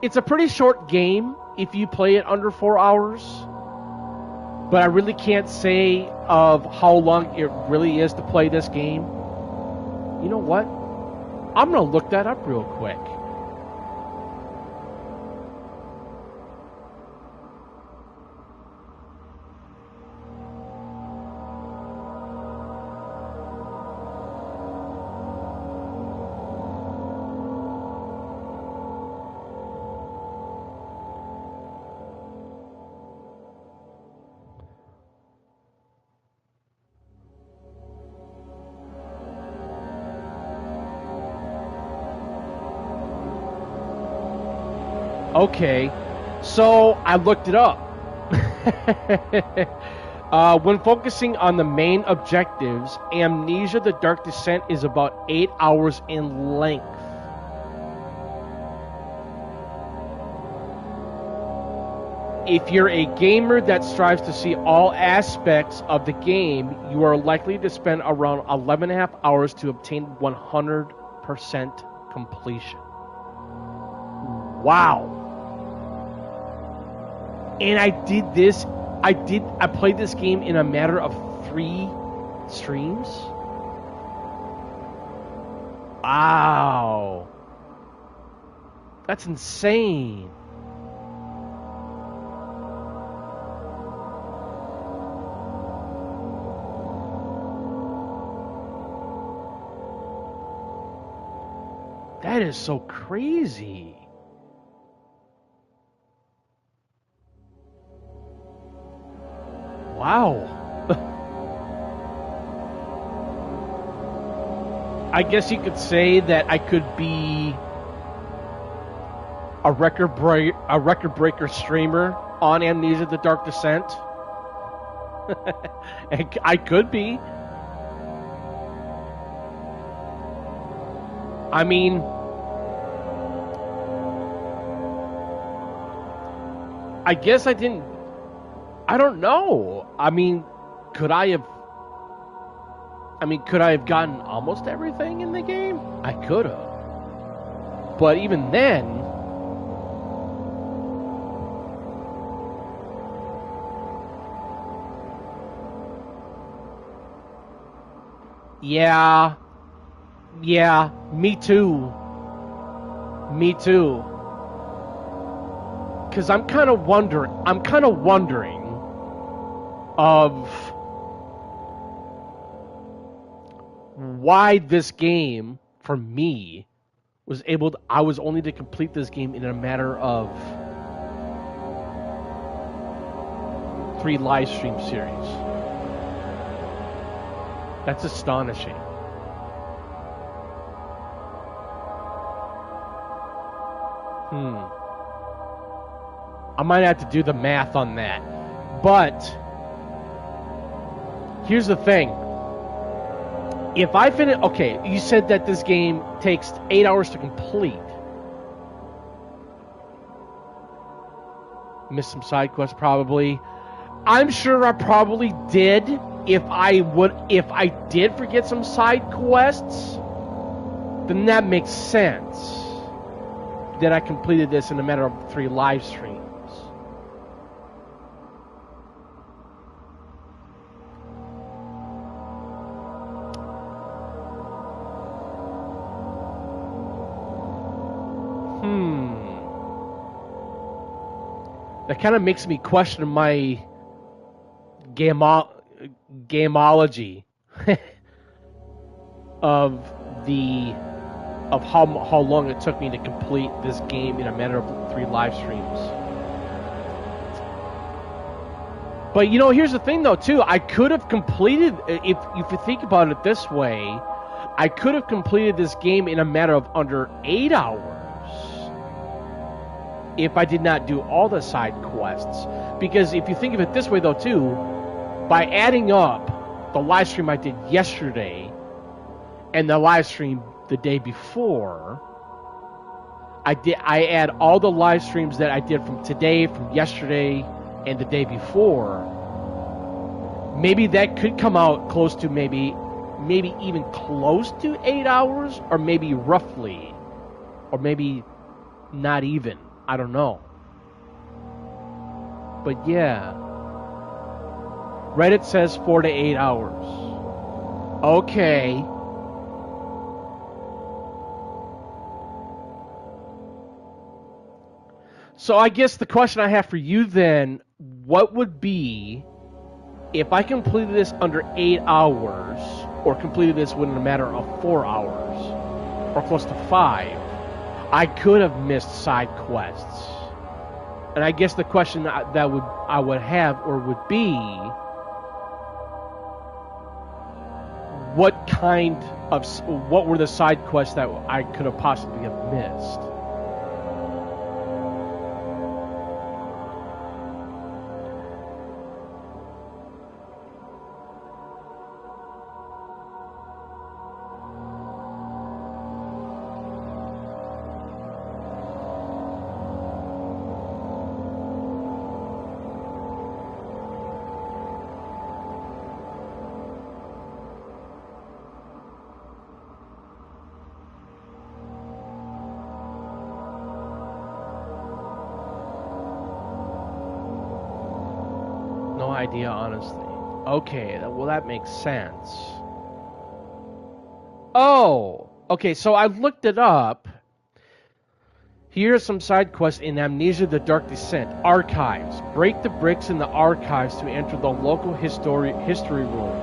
it's a pretty short game if you play it under 4 hours. But I really can't say of how long it really is to play this game. You know what? I'm going to look that up real quick. Okay, so I looked it up. When focusing on the main objectives, Amnesia: The Dark Descent is about 8 hours in length. If you're a gamer that strives to see all aspects of the game, you are likely to spend around 11.5 hours to obtain 100% completion. Wow. And I played this game in a matter of 3 streams. Wow. That's insane. That is so crazy. Wow. I guess you could say that I could be a record breaker streamer on Amnesia: The Dark Descent. I could be. I mean, I guess I didn't. I don't know. I mean, could I have gotten almost everything in the game? I could have. But even then, yeah, me too. Because I'm kind of wondering of why this game, for me, I was only to complete this game in a matter of 3 live stream series. That's astonishing. I might have to do the math on that. But here's the thing. If I finish... Okay, you said that this game takes 8 hours to complete. Missed some side quests, probably. I'm sure I probably did. If I did forget some side quests, then that makes sense. That I completed this in a matter of 3 live streams. That kind of makes me question my gameology of how long it took me to complete this game in a matter of 3 live streams. But you know, here's the thing though too. I could have completed, if you think about it this way, I could have completed this game in a matter of under 8 hours if I did not do all the side quests. Because if you think of it this way though too, by adding up the live stream I did yesterday and the live stream the day before. I add all the live streams that I did from today, from yesterday, and the day before. Maybe that could come out close to maybe even close to 8 hours, or maybe roughly, or maybe not even. I don't know. But yeah, Reddit says 4 to 8 hours. Okay. So I guess the question I have for you then, what would be if I completed this under 8 hours, or completed this within a matter of 4 hours, or close to 5, I could have missed side quests. And I guess the question I would have would be, what were the side quests that I could have possibly have missed? No idea, honestly. Okay, well that makes sense. Oh, okay, so I looked it up. Here are some side quests in Amnesia: The Dark Descent. Archives. Break the bricks in the archives to enter the local history room.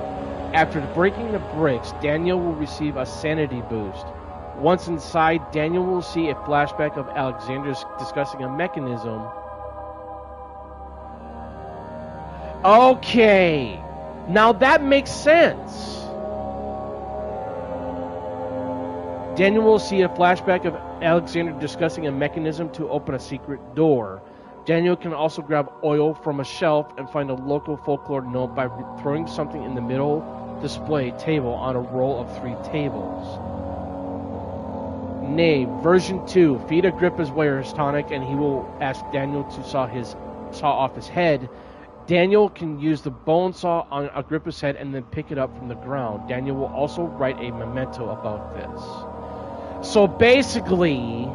After breaking the bricks, Daniel will receive a sanity boost. Once inside, Daniel will see a flashback of Alexander discussing a mechanism. Okay, now that makes sense. Daniel will see a flashback of Alexander discussing a mechanism to open a secret door. Daniel can also grab oil from a shelf and find a local folklore note by throwing something in the middle display table on a row of 3 tables. Nay, version 2. Feed Agrippa's wearer's tonic and he will ask Daniel to saw off his head. Daniel can use the bone saw on Agrippa's head and then pick it up from the ground. Daniel will also write a memento about this. So basically,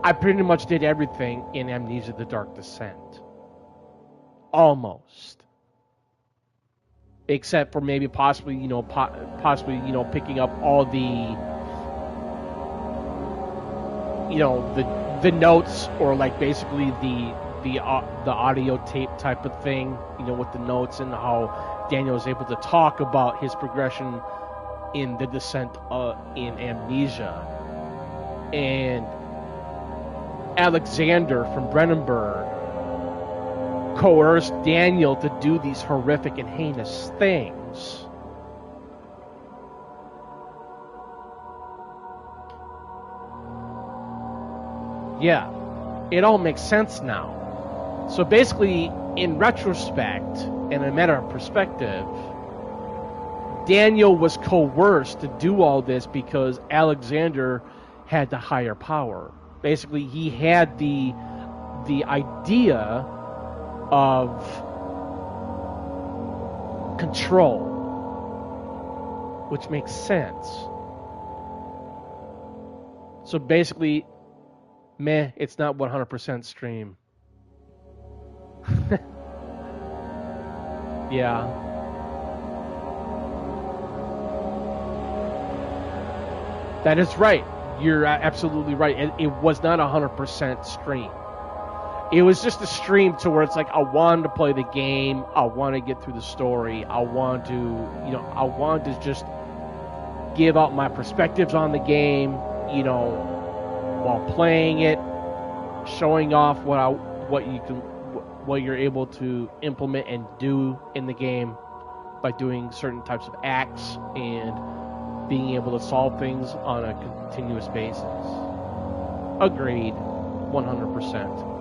I pretty much did everything in Amnesia: The Dark Descent. Almost. Except for maybe possibly picking up all the, the notes, or like basically the audio tape type of thing, with the notes, and how Daniel is able to talk about his progression in the descent in Amnesia. And Alexander from Brennenburg coerced Daniel to do these horrific and heinous things. Yeah, it all makes sense now. So basically, in retrospect, and in a matter of perspective, Daniel was coerced to do all this because Alexander had the higher power. Basically, he had the idea of control, which makes sense. So basically, it's not 100% stream. Yeah. That is right. You're absolutely right. It was not 100% stream. It was just a stream to where it's like, I wanted to play the game. I want to get through the story. I want to just give out my perspectives on the game, while playing it, showing off what you're able to implement and do in the game by doing certain types of acts and being able to solve things on a continuous basis. Agreed, 100%.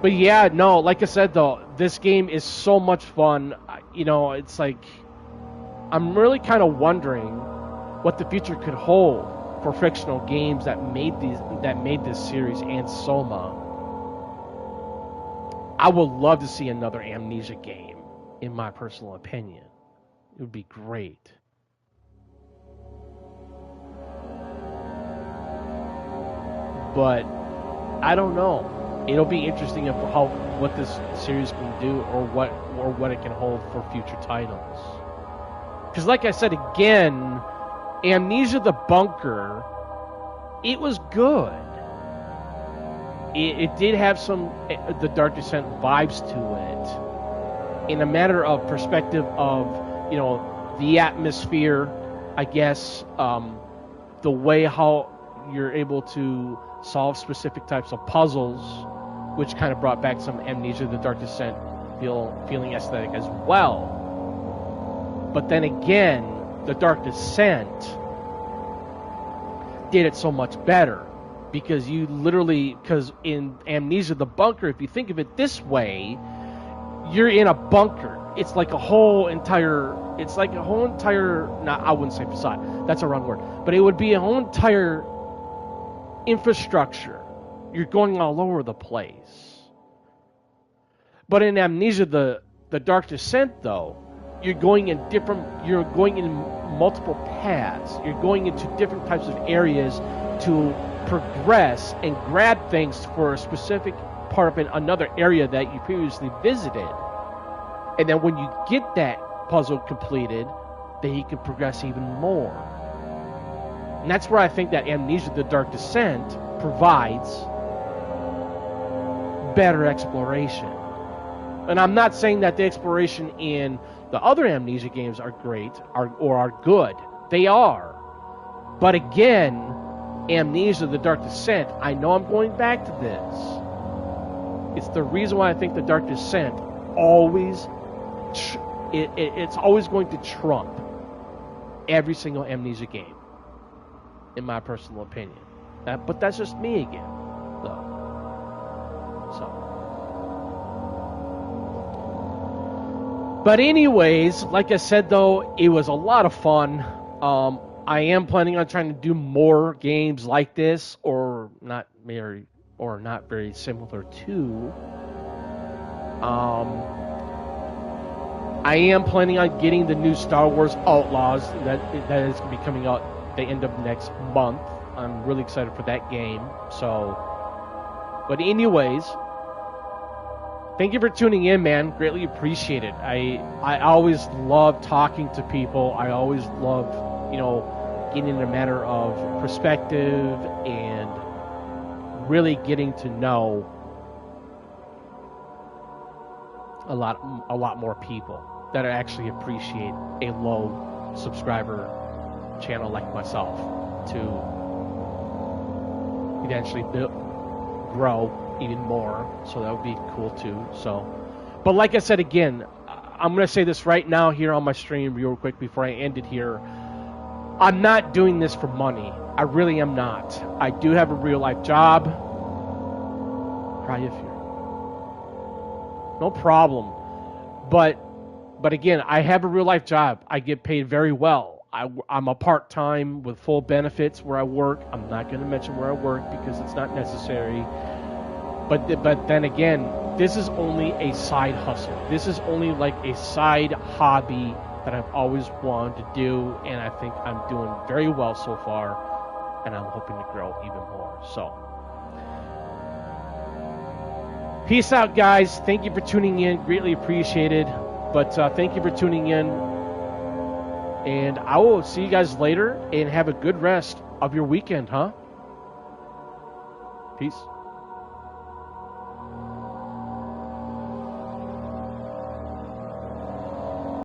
But yeah, no, like I said though, this game is so much fun. You know, it's like I'm really kind of wondering what the future could hold for fictional games that made this series and Soma. I would love to see another Amnesia game, in my personal opinion. It would be great. But I don't know. It'll be interesting of what this series can do or what it can hold for future titles. Because like I said again, Amnesia the Bunker, it was good. It did have some the Dark Descent vibes to it. In a matter of perspective of, you know, the atmosphere, I guess, the way how you're able to solve specific types of puzzles, which kind of brought back some Amnesia the Dark Descent feeling aesthetic as well. But then again, the Dark Descent did it so much better, because because in Amnesia the Bunker, if you think of it this way, you're in a bunker. It's like a whole entire, no, I wouldn't say facade, that's a wrong word, but it would be a whole entire infrastructure. You're going all over the place. But in Amnesia the Dark Descent though, you're going in multiple paths. You're going into different types of areas to progress and grab things for a specific part of another area that you previously visited. And then when you get that puzzle completed, then you can progress even more. And that's where I think that Amnesia the Dark Descent provides better exploration. And I'm not saying that the exploration in the other Amnesia games are great or are good. They are. But again, Amnesia the Dark Descent, I know I'm going back to this. It's the reason why I think the Dark Descent it's always going to trump every single Amnesia game, in my personal opinion. But that's just me again, though. But anyways, like I said though, it was a lot of fun. I am planning on trying to do more games like this, or not very similar to. I am planning on getting the new Star Wars Outlaws that is going to be coming out the end of next month. I'm really excited for that game. But anyways, thank you for tuning in, man. Greatly appreciate it. I always love talking to people. I always love, getting in a matter of perspective and really getting to know a lot more people that actually appreciate a low subscriber channel like myself to eventually grow even more. So that would be cool too. But like I said again, I'm going to say this right now here on my stream real quick before I end it here. I'm not doing this for money. I really am not. I do have a real life job. Cry if you're. No problem. But again, I have a real life job. I get paid very well. I'm a part-time with full benefits where I work. I'm not going to mention where I work because it's not necessary. But then again, this is only a side hustle. This is only like a side hobby that I've always wanted to do, and I think I'm doing very well so far, and I'm hoping to grow even more. So, peace out, guys. Thank you for tuning in. Greatly appreciated. But thank you for tuning in, and I will see you guys later, and have a good rest of your weekend, huh? Peace.